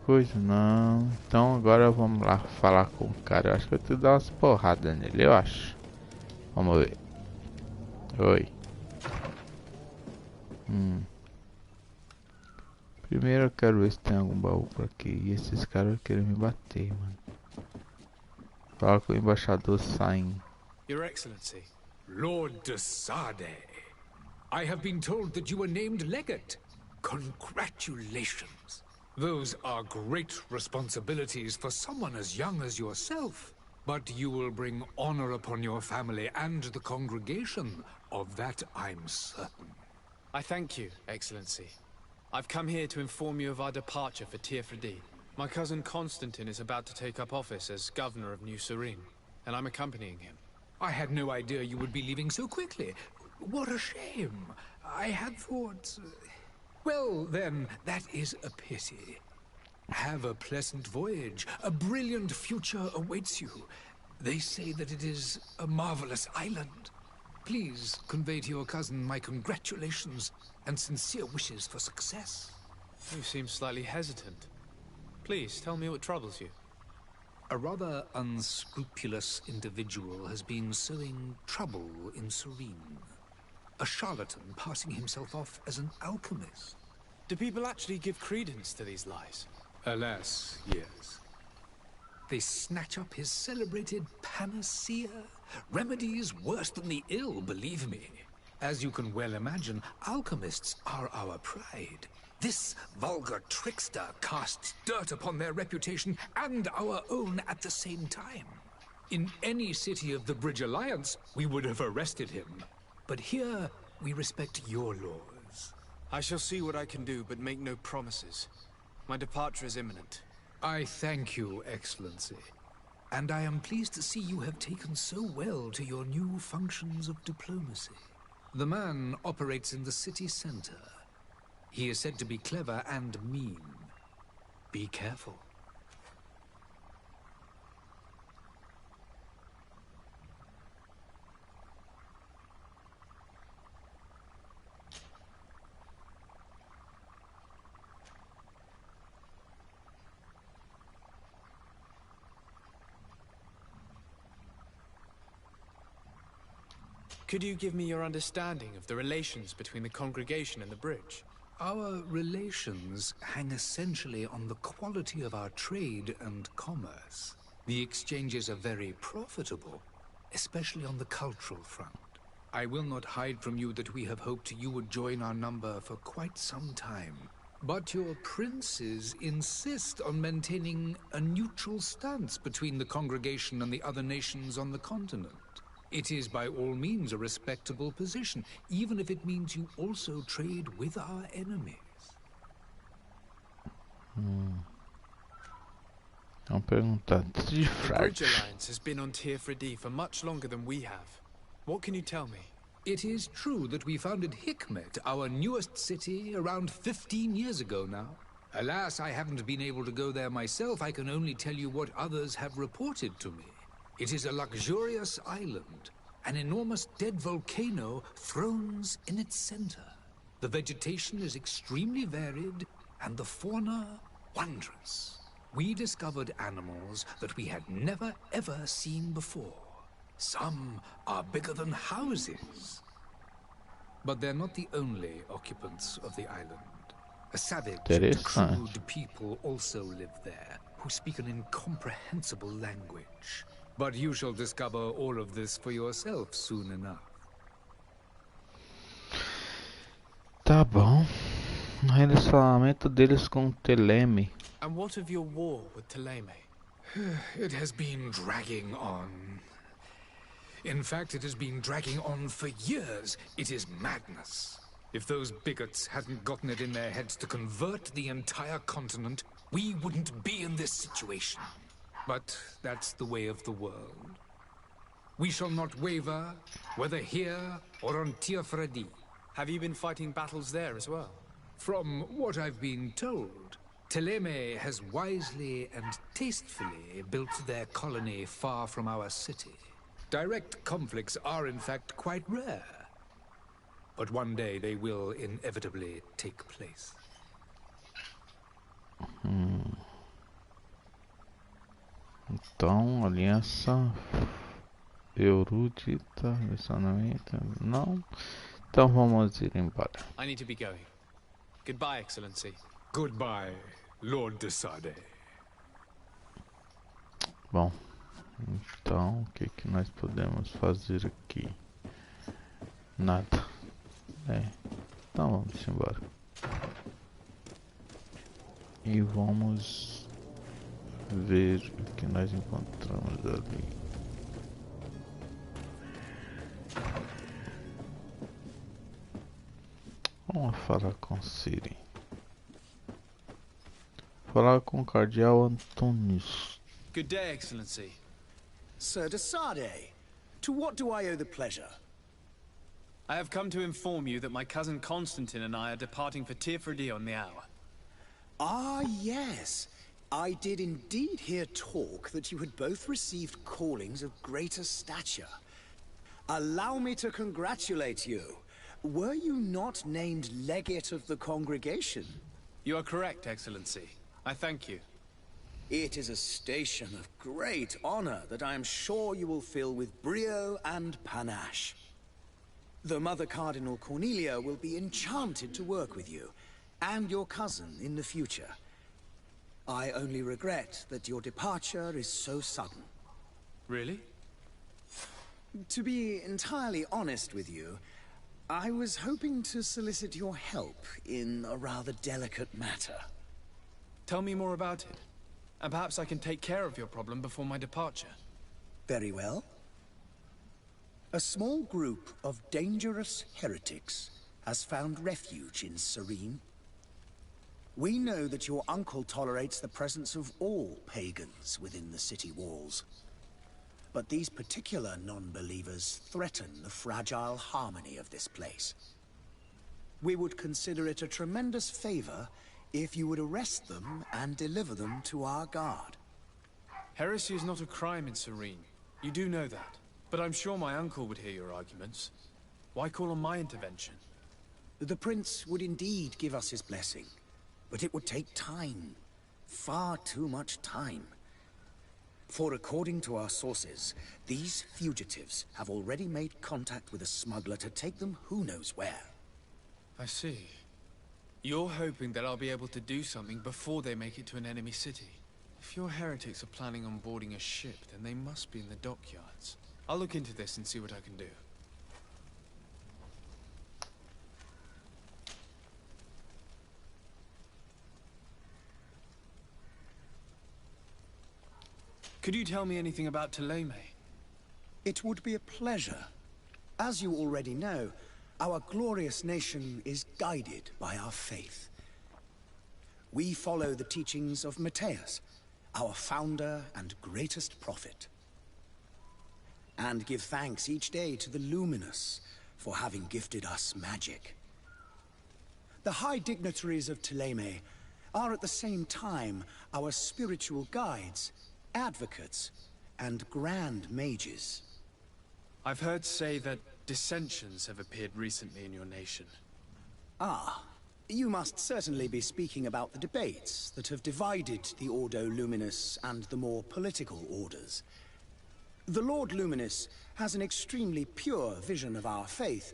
coisa? Não. Então agora vamos lá falar com o cara. Eu acho que eu tenho que dar umas porradas nele, eu acho. Vamos ver. Oi. Primeiro eu quero ver se tem algum baú por aqui. E esses caras querem me bater, mano. Fala com o embaixador Sain. Your Excellency. Lord de Sade, I have been told that you were named legate. Congratulations. Those are great responsibilities for someone as young as yourself. But you will bring honor upon your family and the congregation. Of that I'm certain. I thank you, Excellency. I've come here to inform you of our departure for Tirfredi. My cousin Constantine is about to take up office as governor of New Serene, and I'm accompanying him. I had no idea you would be leaving so quickly. What a shame. I had thought... Well, then, that is a pity. Have a pleasant voyage. A brilliant future awaits you. They say that it is a marvelous island. Please convey to your cousin my congratulations and sincere wishes for success. You seem slightly hesitant. Please, tell me what troubles you. A rather unscrupulous individual has been sowing trouble in Serene. A charlatan passing himself off as an alchemist. Do people actually give credence to these lies? Alas, yes. They snatch up his celebrated panacea. Remedies worse than the ill, believe me. As you can well imagine, alchemists are our pride. This vulgar trickster casts dirt upon their reputation and our own at the same time. In any city of the Bridge Alliance, we would have arrested him. But here, we respect your laws. I shall see what I can do, but make no promises. My departure is imminent. I thank you, Excellency. And I am pleased to see you have taken so well to your new functions of diplomacy. The man operates in the city center. He is said to be clever and mean. Be careful. Could you give me your understanding of the relations between the congregation and the bridge? Our relations hang essentially on the quality of our trade and commerce. The exchanges are very profitable, especially on the cultural front. I will not hide from you that we have hoped you would join our number for quite some time. But your princes insist on maintaining a neutral stance between the congregation and the other nations on the continent. It is by all means a respectable position, even if it means you also trade with our enemies. Vamos perguntar. The Bridge Alliance has been on Tirfredi for much longer than we have. What can you tell me? It is true that we founded Hikmet, our newest city, around 15 years ago now. Alas, I haven't been able to go there myself. I can only tell you what others have reported to me. It is a luxurious island. An enormous dead volcano thrones in its center. The vegetation is extremely varied, and the fauna wondrous. We discovered animals that we had never ever seen before. Some are bigger than houses. But they're not the only occupants of the island. A savage and crude people also live there, who speak an incomprehensible language. But you shall discover all of this for yourself soon enough. Tá bom. Relacionamento deles com Teleme. And what of your war with Teleme? It has been dragging on. In fact, it has been dragging on for years. It is madness. If those bigots hadn't gotten it in their heads to convert the entire continent, we wouldn't be in this situation. But that's the way of the world. We shall not waver, whether here or on Tirfredi. Have you been fighting battles there as well? From what I've been told, Teleme has wisely and tastefully built their colony far from our city. Direct conflicts are in fact quite rare. But one day they will inevitably take place. Então, aliança erudita, relacionamento, não. Então vamos ir embora. I need to be going. Goodbye, Excellency. Goodbye, Lord de Sade. Bom, então o que que nós podemos fazer aqui? Nada. Então vamos embora. E vamos ver o que nós encontramos ali. Vamos falar com Siri. Falar com o cardeal Antônios. Good day, Excellency. Sir de Sade, to what do I owe the pleasure? I have come to inform you that my cousin Constantine and I are departing for Tirfredi on the hour. Ah, yes. I did indeed hear talk that you had both received callings of greater stature. Allow me to congratulate you. Were you not named legate of the congregation? You are correct, Excellency. I thank you. It is a station of great honor that I am sure you will fill with brio and panache. The Mother Cardinal Cornelia will be enchanted to work with you, and your cousin in the future. I only regret that your departure is so sudden. Really? To be entirely honest with you, I was hoping to solicit your help in a rather delicate matter. Tell me more about it. And perhaps I can take care of your problem before my departure. Very well. A small group of dangerous heretics has found refuge in Serene. We know that your uncle tolerates the presence of all pagans within the city walls. But these particular non-believers threaten the fragile harmony of this place. We would consider it a tremendous favor if you would arrest them and deliver them to our guard. Heresy is not a crime in Serene. You do know that. But I'm sure my uncle would hear your arguments. Why call on my intervention? The prince would indeed give us his blessing, but it would take time. Far too much time. For according to our sources, these fugitives have already made contact with a smuggler to take them who knows where. I see. You're hoping that I'll be able to do something before they make it to an enemy city. If your heretics are planning on boarding a ship, then they must be in the dockyards. I'll look into this and see what I can do. Could you tell me anything about Ptolemy? It would be a pleasure. As you already know, our glorious nation is guided by our faith. We follow the teachings of Matthias, our founder and greatest prophet. And give thanks each day to the Luminous for having gifted us magic. The high dignitaries of Ptolemy are at the same time our spiritual guides, advocates, and grand mages. I've heard say that dissensions have appeared recently in your nation. Ah, you must certainly be speaking about the debates that have divided the Ordo Luminous and the more political orders. The Lord Luminous has an extremely pure vision of our faith,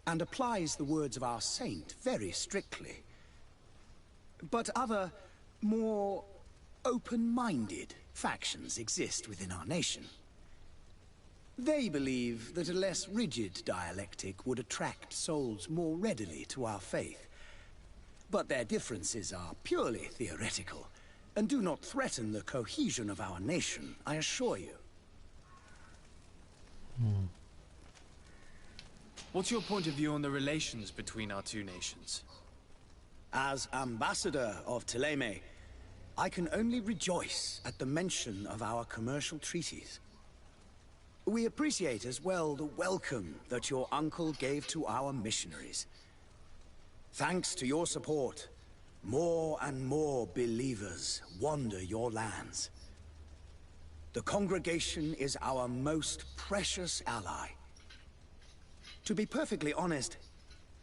and applies the words of our saint very strictly. But other, more open-minded factions exist within our nation. They believe that a less rigid dialectic would attract souls more readily to our faith. But their differences are purely theoretical, and do not threaten the cohesion of our nation, I assure you. What's your point of view on the relations between our two nations? As ambassador of Ptolemy, I can only rejoice at the mention of our commercial treaties. We appreciate as well the welcome that your uncle gave to our missionaries. Thanks to your support, more and more believers wander your lands. The congregation is our most precious ally. To be perfectly honest,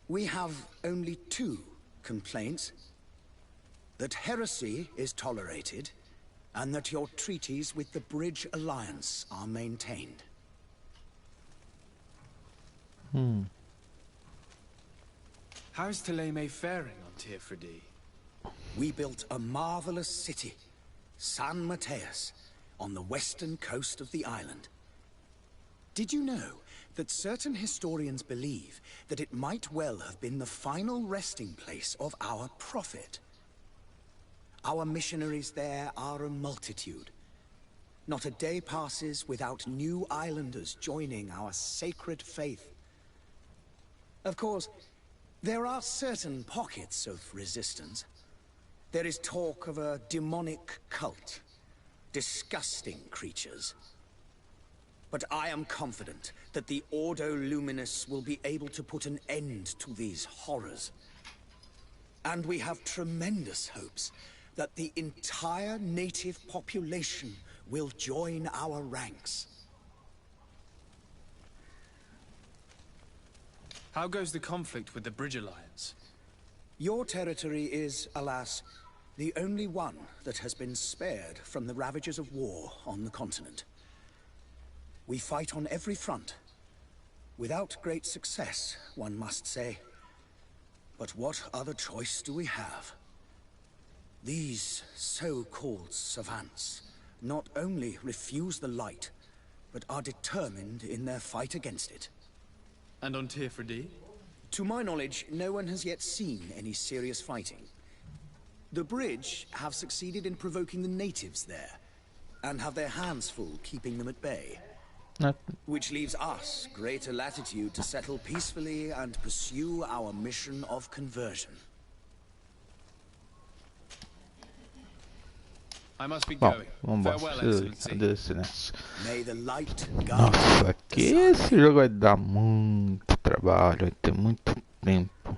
we have only two complaints. That heresy is tolerated, and that your treaties with the Bridge Alliance are maintained. How's Thélème faring on Tirfredi? We built a marvelous city, San Mateus, on the western coast of the island. Did you know that certain historians believe that it might well have been the final resting place of our prophet? Our missionaries there are a multitude. Not a day passes without new islanders joining our sacred faith. Of course, there are certain pockets of resistance. There is talk of a demonic cult, disgusting creatures. But I am confident that the Ordo Luminous will be able to put an end to these horrors. And we have tremendous hopes that the entire native population will join our ranks. How goes the conflict with the Bridge Alliance? Your territory is, alas, the only one that has been spared from the ravages of war on the continent. We fight on every front. Without great success, one must say. But what other choice do we have? These so-called savants not only refuse the light, but are determined in their fight against it. And on Tirfredi? To my knowledge, no one has yet seen any serious fighting. The Bridge have succeeded in provoking the natives there, and have their hands full keeping them at bay. Which leaves us greater latitude to settle peacefully and pursue our mission of conversion. I must be Bom, going. vambora. Farewell, Excellency. Cadê esse silêncio? May the light guide Nossa, que esse jogo vai dar muito trabalho, vai ter muito tempo.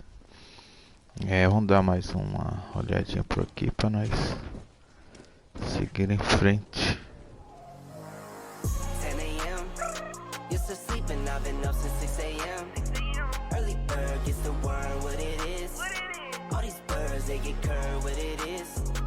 Vamos dar mais uma olhadinha por aqui para nós seguir em frente. 10 a.m. Used to sleeping, I've been up since 6 a.m. Early bird gets the worm, what it is. All these birds, they get curved, what it is.